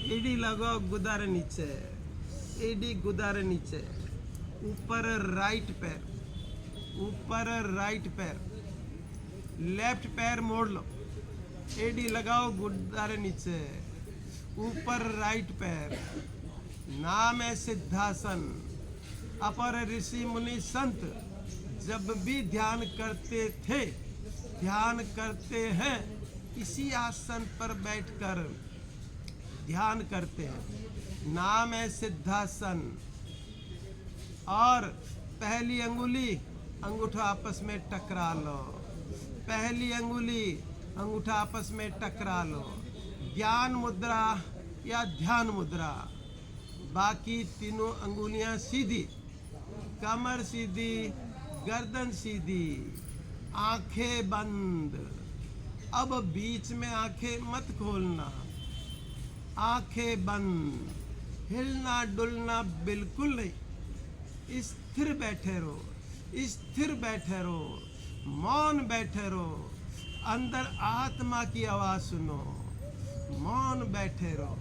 AD लगाओ गुदारे नीचे, AD गुदारे नीचे, ऊपर राइट पैर, ऊपर राइट पैर, लेफ्ट पैर मोड़ लो, एडी लगाओ गुदारे नीचे, ऊपर राइट पैर। नाम है सिद्धासन। अपर ऋषि मुनि संत जब भी ध्यान करते थे, ध्यान करते हैं, इसी आसन पर बैठकर ध्यान करते हैं। नाम है सिद्धासन। और पहली अंगुली अंगूठा आपस में टकरा लो, पहली अंगुली अंगूठा आपस में टकरा लो। ज्ञान मुद्रा या ध्यान मुद्रा। बाकी तीनों अंगुलियां सीधी, कमर सीधी, गर्दन सीधी, आंखें बंद। अब बीच में आंखें मत खोलना, आंखें बंद, हिलना डुलना बिल्कुल नहीं। स्थिर बैठे रहो, स्थिर बैठे रहो, मौन बैठे रहो। अंदर आत्मा की आवाज सुनो, मौन बैठे रहो।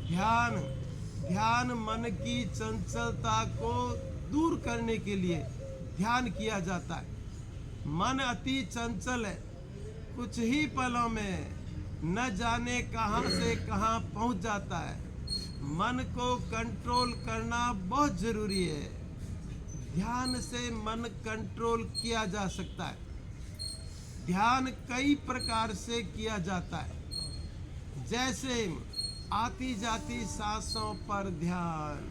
ध्यान, ध्यान मन की चंचलता को दूर करने के लिए ध्यान किया जाता है। मन अति चंचल है, कुछ ही पलों में न जाने कहां से कहां पहुंच जाता है। मन को कंट्रोल करना बहुत जरूरी है। ध्यान से मन कंट्रोल किया जा सकता है। ध्यान कई प्रकार से किया जाता है, जैसे आती जाती सांसों पर ध्यान।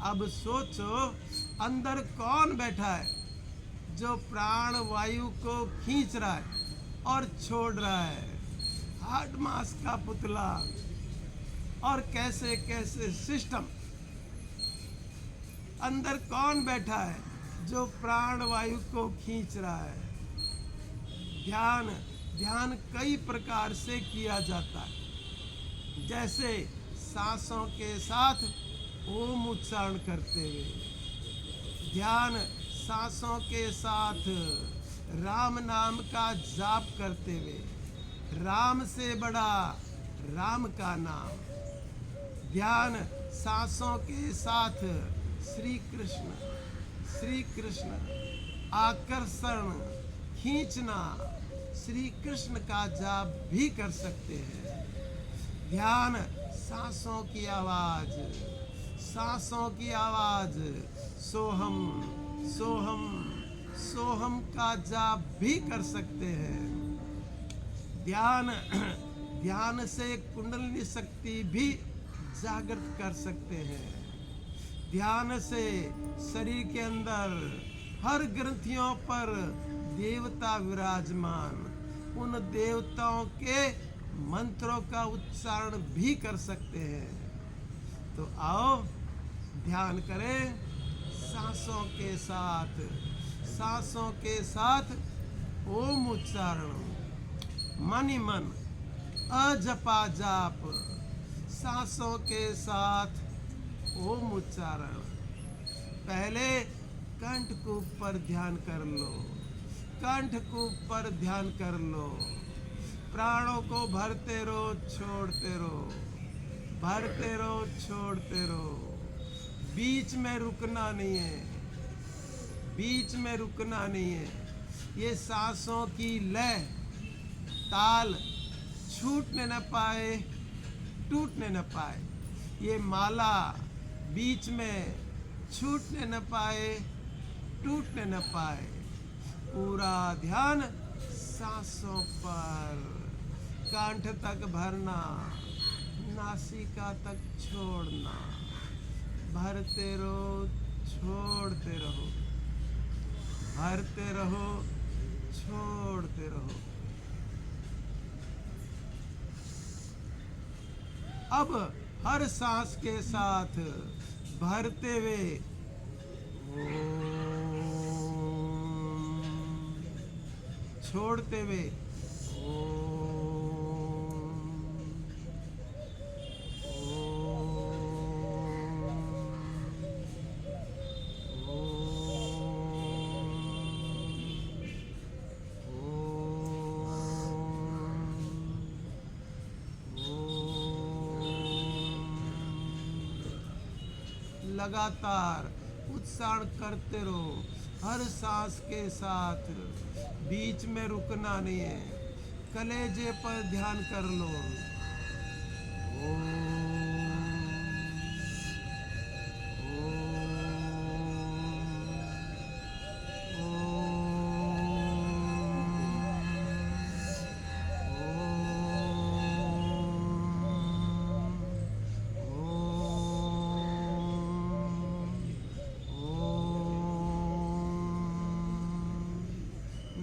अब सोचो, अंदर कौन बैठा है जो प्राण वायु को खींच रहा है और छोड़ रहा है। हार्ड मास का पुतला और कैसे कैसे सिस्टम। अंदर कौन बैठा है जो प्राण वायु को खींच रहा है। ध्यान, ध्यान कई प्रकार से किया जाता है, जैसे सांसों के साथ ओम उच्चारण करते हुए। ध्यान सांसों के साथ राम नाम का जाप करते हुए। राम से बड़ा राम का नाम। ध्यान सांसों के साथ श्री कृष्ण, श्री कृष्ण, आकर्षण, खींचना, श्री कृष्ण का जाप भी कर सकते हैं। ध्यान सांसों की आवाज, सांसों की आवाज, सोहम सोहम सोहम का जाप भी कर सकते हैं। ध्यान, ध्यान से कुंडलिनी शक्ति भी जागृत कर सकते हैं। ध्यान से शरीर के अंदर हर ग्रंथियों पर देवता विराजमान, उन देवताओं के मंत्रों का उच्चारण भी कर सकते हैं। तो आओ ध्यान करें सांसों के साथ, सांसों के साथ ओम उच्चारण। मन ही मन अजपा जाप, सांसों के साथ ओम उच्चारण। पहले कंठ को ऊपर ध्यान कर लो, कंठ को ऊपर ध्यान कर लो। प्राणों को भरते रहो, छोड़ते रहो, भरते रहो, छोड़ते रहो। बीच में रुकना नहीं है, बीच में रुकना नहीं है। ये सांसों की लय, ताल छूटने न पाए, टूटने न पाए। ये माला बीच में छूटने न पाए, टूटने न पाए। पूरा ध्यान सांसों पर, कंठ तक भरना, नासिका तक छोड़ना। भरते रहो, छोड़ते रहो, भरते रहो, छोड़ते रहो। अब हर सांस के साथ भरते हुए छोड़ते हुए लगातार उच्चारण करते रहो, हर सांस के साथ, बीच में रुकना नहीं है। कलेजे पर ध्यान कर लो। ओम,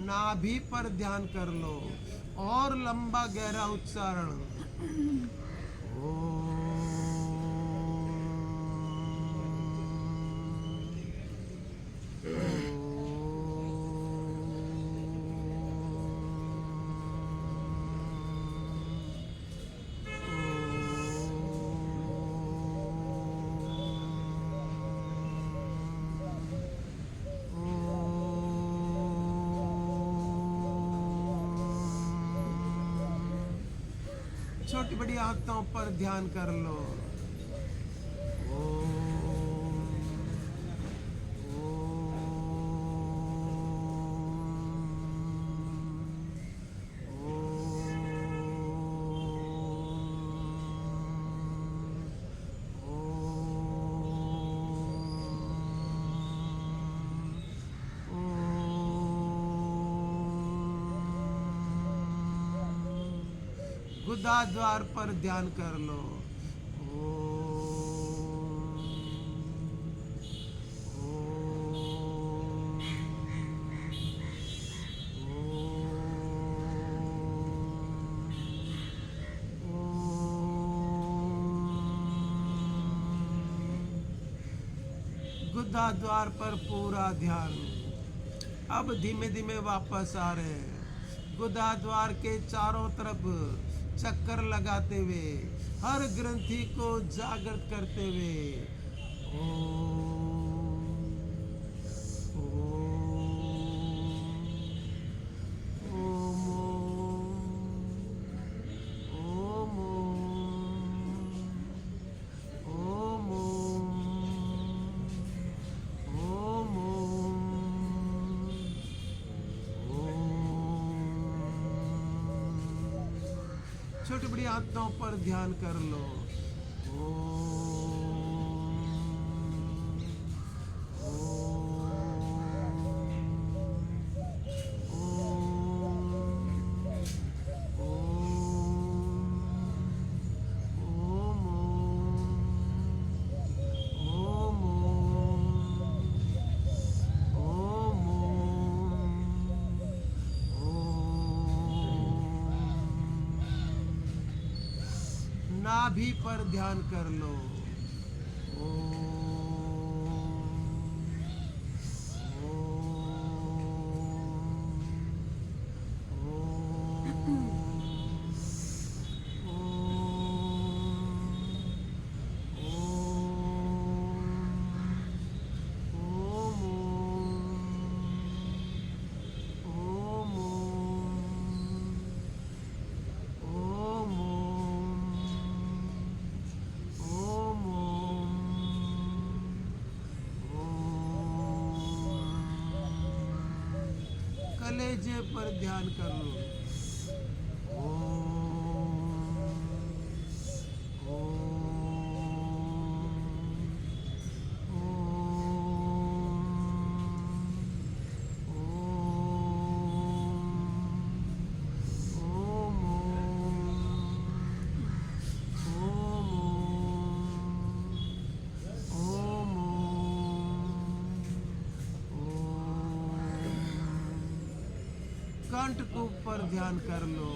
नाभि पर ध्यान कर लो और लंबा गहरा उच्चारण। छोटी बड़ी आंतों पर ध्यान कर लो। गुदा द्वार पर ध्यान कर लो। गुदा द्वार पर पूरा ध्यान। अब धीमे धीमे वापस आ रहे हैं। गुदा द्वार के चारों तरफ चक्कर लगाते हुए, हर ग्रंथि को जागृत करते हुए। छोटी बड़ी आत्माओं पर ध्यान कर लो। नाभि पर ध्यान कर लो। कलेजे पर ध्यान कर लो। कंठकूप पर ध्यान कर लो।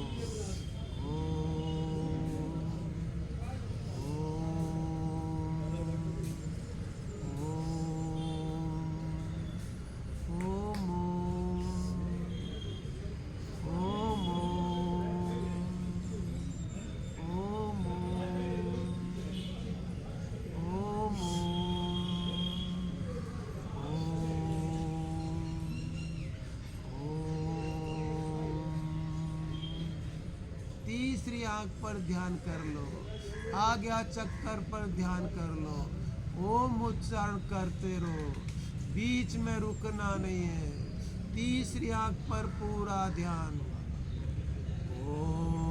तीसरी आंख पर ध्यान कर लो। आज्ञा चक्कर पर ध्यान कर लो। ओम उच्चारण करते रहो, बीच में रुकना नहीं है। तीसरी आंख पर पूरा ध्यान। ओम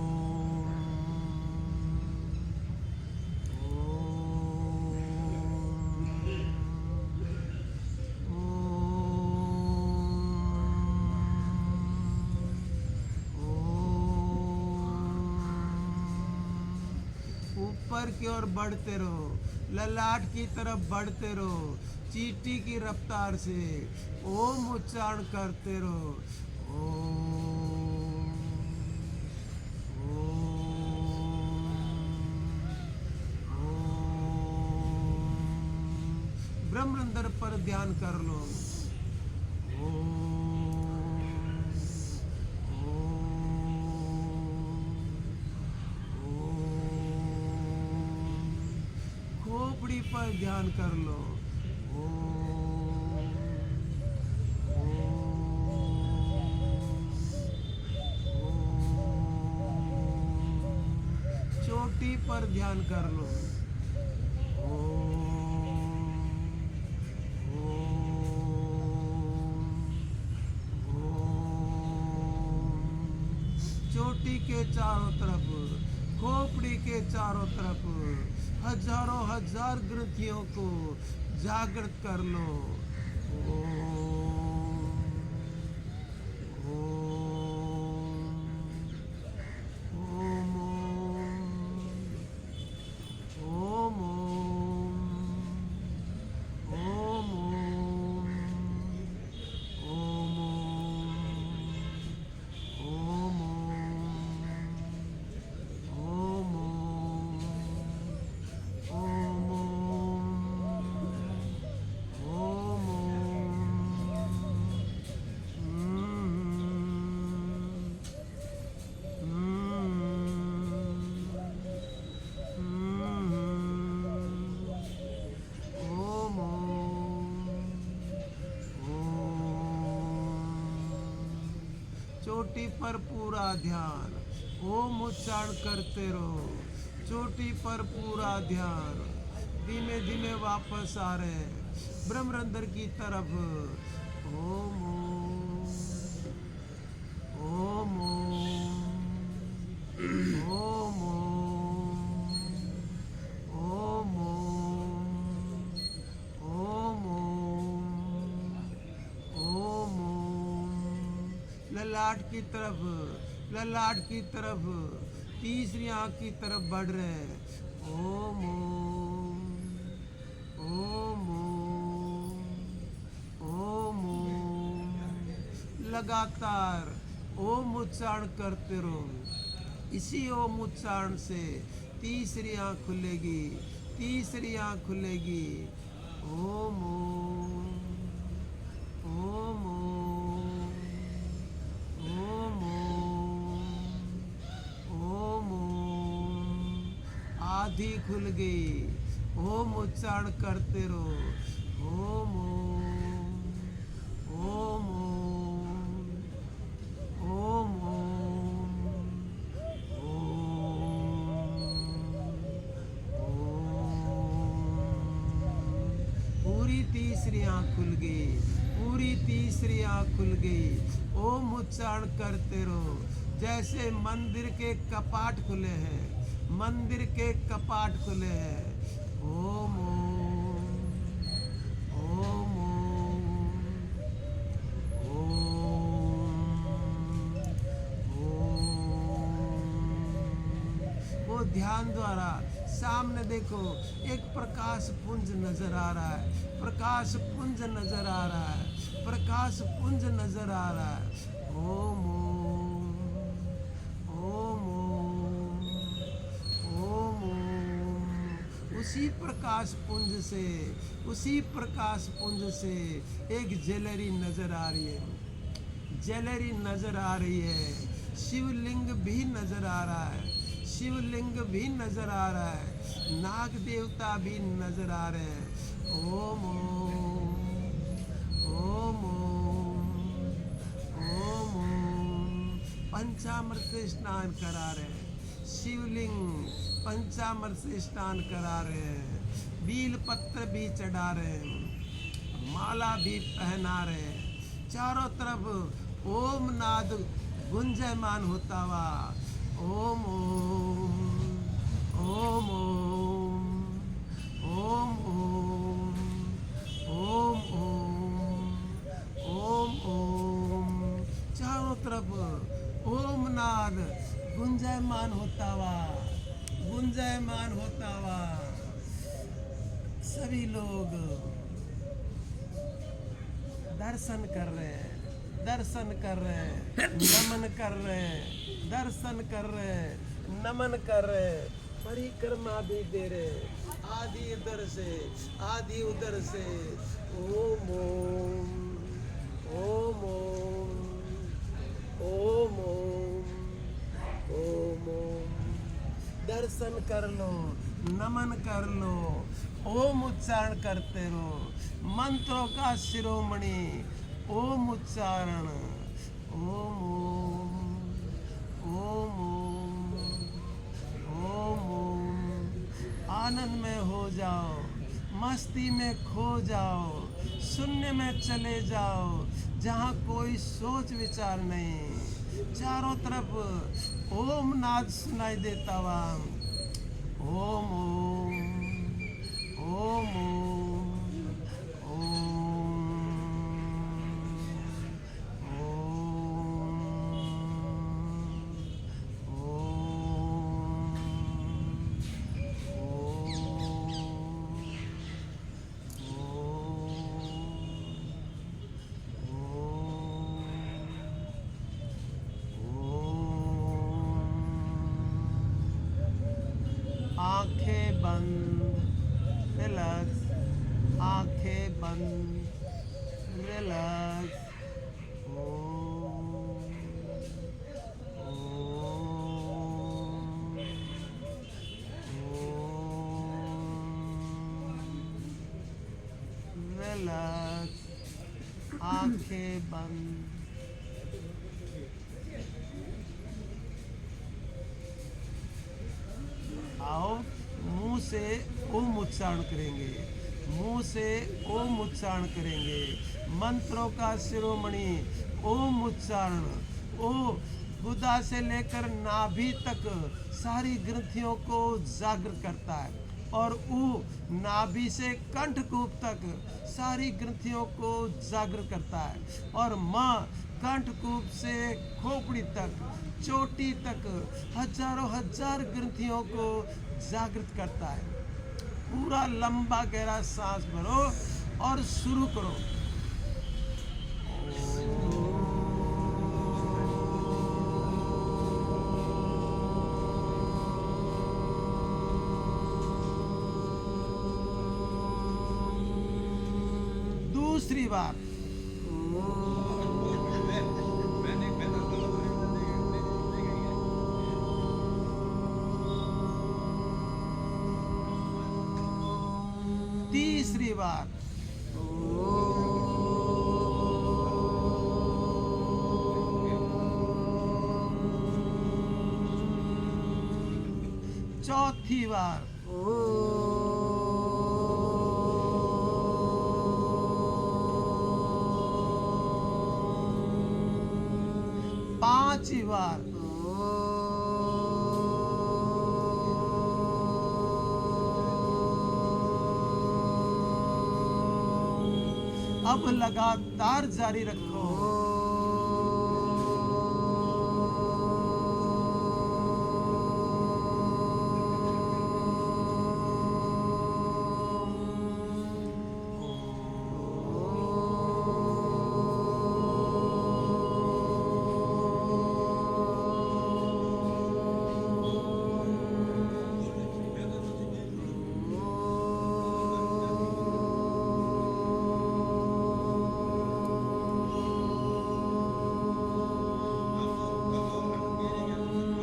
ऊपर की ओर बढ़ते रहो, ललाट की तरफ बढ़ते रहो, चींटी की रफ्तार से ओम उच्चारण करते रहो। ओम ब्रह्मरंध्र पर ध्यान कर लो। खोपड़ी पर ध्यान कर लो। चोटी पर ध्यान कर लो। चोटी के चारों तरफ, खोपड़ी के चारों तरफ हजारों हजार ग्रंथियों को जागृत कर लो। चोटी पर पूरा ध्यान, ओम उच्चारण करते रहो। चोटी पर पूरा ध्यान, धीमे धीमे वापस आ रहे हैं ब्रह्मरंध्र की तरफ। ओम ओम ओम ओम ओम ओम ललाट की तरफ, ललाट की तरफ, तीसरी आंख की तरफ बढ़ रहे हैं। ओम ओम ओम लगातार ओम उच्चारण करते रहो। इसी ओम उच्चारण से तीसरी आंख खुलेगी, तीसरी आंख खुलेगी। ओम ओम ओम ओम आधी खुल गई। ओम उच्चारण करते रहो। ओम ओम ओम पूरी तीसरी आंख खुल गई, पूरी तीसरी आंख खुल गई। ओम उच्चारण करते रहो, जैसे मंदिर के कपाट खुले हैं, मंदिर के कपाट खुले हैं। ओम ओम वो ध्यान द्वारा सामने देखो, एक प्रकाश पुंज नजर आ रहा है, प्रकाश पुंज नजर आ रहा है, प्रकाश पुंज नजर आ रहा है। ओम ओम ओम ओम उसी प्रकाश पुंज से, उसी प्रकाश पुंज से एक ज्वेलरी नजर आ रही है, ज्वेलरी नजर आ रही है। शिवलिंग भी नजर आ रहा है, शिवलिंग भी नजर आ रहा है, नाग देवता भी नजर आ रहे हैं। ओम ओम ओम ओम पंचामृत से स्नान करा रहे हैं, शिवलिंग पंचामृत से स्नान करा रहे हैं। बील पत्र भी चढ़ा रहे हैं, माला भी पहना रहे हैं। चारों तरफ ओम नाद गुंजयमान होता हुआ ओम ओम ओम ओम ओम ओम ओम ओम ओम, चारों तरफ ओम नाद गुंजयमान होता हुआ, गुंजयमान होता हुआ। सभी लोग दर्शन कर रहे हैं, दर्शन कर रहे हैं, नमन कर रहे हैं, दर्शन कर रहे हैं, नमन कर रहे हैं, परिक्रमा भी दे रहे हैं, आदि इधर से आदि उधर से। ओम ओम ओम ओम ओम ओम ओम, दर्शन कर लो, नमन कर लो, ओम उच्चारण करते रहो, मंत्रों का शिरोमणि ओम उच्चारण। ओम ओम ओम ओम ओम, आनंद में हो जाओ, मस्ती में खो जाओ, शून्य में चले जाओ, जहाँ कोई सोच विचार नहीं। चारों तरफ ओम नाद सुनाई देता हुआ ओम ओम ओम आंखें बंद, रिलैक्स, आंखें बंद, रिलैक्स। ओम ओम ओम, रिलैक्स, आंखें बंद। आओ, मुंह से ओम उच्चारण करेंगे, मुंह से ओम उच्चारण करेंगे, मंत्रों का शिरोमणि ओम उच्चारण। ओ गुदा से लेकर नाभि तक सारी ग्रंथियों को जागृत करता है, और ऊ नाभि से कंठकूप तक सारी ग्रंथियों को जागृत करता है, और माँ कंठकूप से खोपड़ी तक, चोटी तक हजारों हजार ग्रंथियों को जागृत करता है। पूरा लंबा गहरा सांस भरो और शुरू करो। दूसरी बार तीसरी बार चौथी बार पांचवी बार अब लगातार जारी रखो।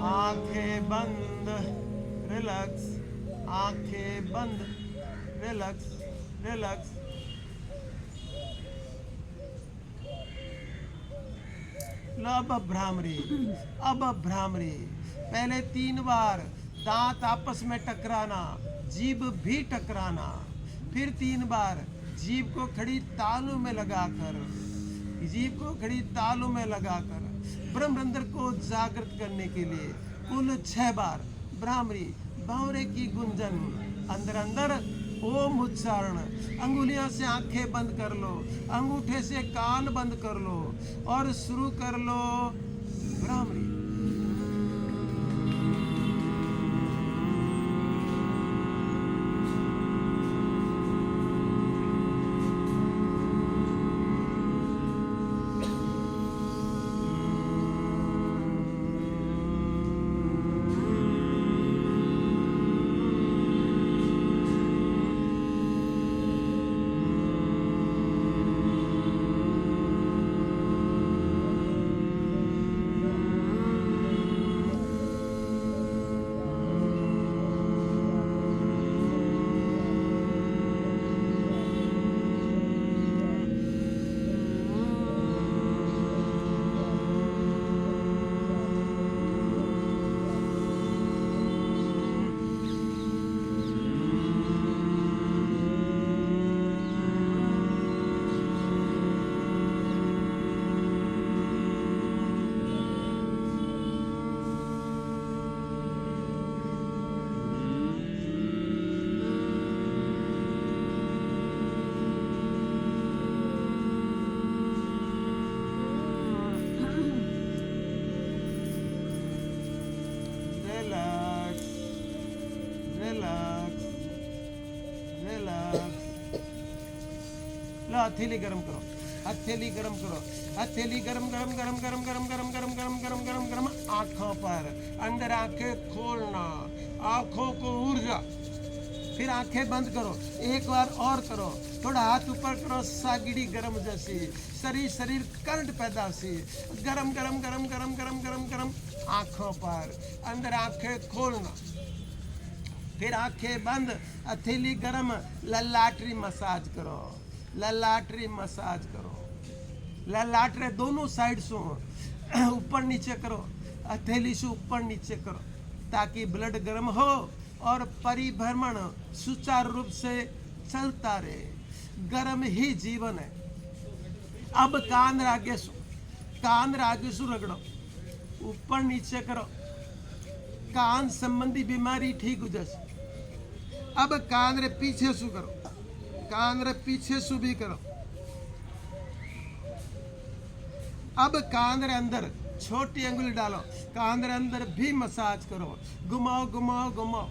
आंखें बंद, रिलैक्स, आंखें बंद, रिलैक्स, रिलैक्स। अब भ्रामरी, अब भ्रामरी। पहले 3 बार दांत आपस में टकराना, जीभ भी टकराना, फिर 3 बार जीभ को खड़ी तालू में लगाकर, जीभ को खड़ी तालू में लगाकर ब्रह्मरंध्र को जागृत करने के लिए कुल 6 बार भ्रामरी बावरे की गुंजन, अंदर अंदर ओम उच्चारण। अंगुलियां से आंखें बंद कर लो, अंगूठे से कान बंद कर लो और शुरू कर लो भ्रामरी। हथेली गरम करो, हथेली गरम करो, हथेली गरम गरम गरम गरम गरम गरम गरम गरम गरम गरम गरम आंखों पर, अंदर आंखें खोलना, आंखों को ऊर्जा। फिर आंखें बंद करो, एक बार और करो, थोड़ा हाथ ऊपर करो, सागिड़ी गरम जैसी, शरीर करंट पैदा सी, गरम गरम गरम गरम गरम गरम गरम आंखों पर, अंदर आंखें खोलना। फिर आंखें बंद, हथेली गरम, ललाटरी मसाज करो, ललाटरी मसाज करो, ललाटरे दोनों साइड से ऊपर नीचे करो, हथेली से ऊपर नीचे करो ताकि ब्लड गर्म हो और परिभ्रमण सुचारू रूप से चलता रहे। गर्म ही जीवन है। अब कान रागे सु रगड़ो, ऊपर नीचे करो, कान संबंधी बीमारी ठीक हो जाए। अब कान रे पीछे सु करो, कान रे पीछे सु भी करो। अब कान रे अंदर छोटी अंगुली डालो, कान रे अंदर भी मसाज करो, घुमाओ घुमाओ घुमाओ।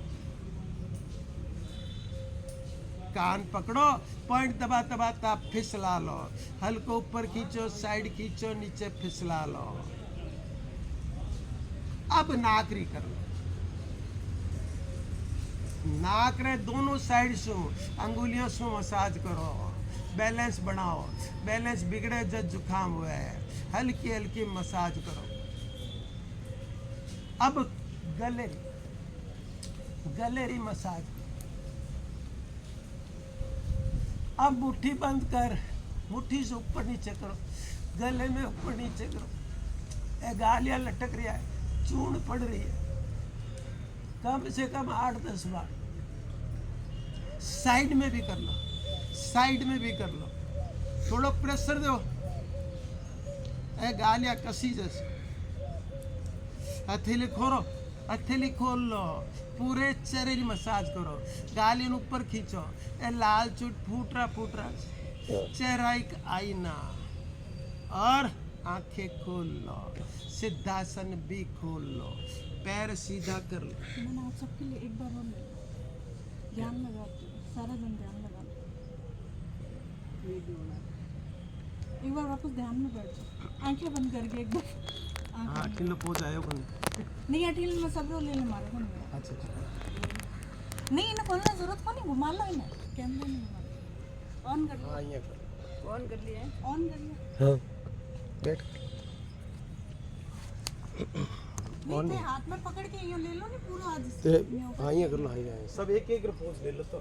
कान पकड़ो, पॉइंट दबा दबा फिसला लो, हल्को ऊपर खींचो, साइड खींचो, नीचे फिसला लो। अब नाकरी कर लो, नाक रे दोनों साइड से अंगुलियों से मसाज करो, बैलेंस बनाओ। बैलेंस बिगड़े जब जुकाम हुआ है, हल्की हल्की मसाज करो। अब गलेरी मसाज करो। अब मुट्ठी बंद कर, मुट्ठी से ऊपर नीचे करो, गले में ऊपर नीचे करो। गालियां लटक रही है, चूर्ण पड़ रही है, कम से कम 8-10 बार। साइड में भी कर लो, साइड में भी कर लो, थोड़ा प्रेशर दो, गालियां कसी जैसे। हथेली खोलो, हथेली खोल लो, पूरे चेहरे की मसाज करो, गालियां ऊपर खींचो। लाल चूट फूट रहा, चेहरा एक आईना। और आंखें खोल लो, सिद्धासन भी खोल लो, पैर सीधा कर लो। मैंने आप सबके लिए एक बार और ध्यान लगा, सारा दिन ध्यान लगा, एक बार वापस ध्यान में बैठ जाओ, आंखें बंद करके एक बार। हाँ ठीक हो जाएगा बंद। नहीं अठील में सब रोल लेने मारे को। अच्छा नहीं इन्हें खोलने जरूरत को नहीं, घुमा लो इन्हें, कैमरा नहीं घुमा। ऑन कर लो। हाँ ये कर, ऑन कर लिया है, ऑन कर लिया। हाँ बैठ नहीं थे हाथ में पकड़ के यूं ले लो, नहीं पूरा हाथ हाँ ये कर लो, हाँ सब एक पोज ले लो तो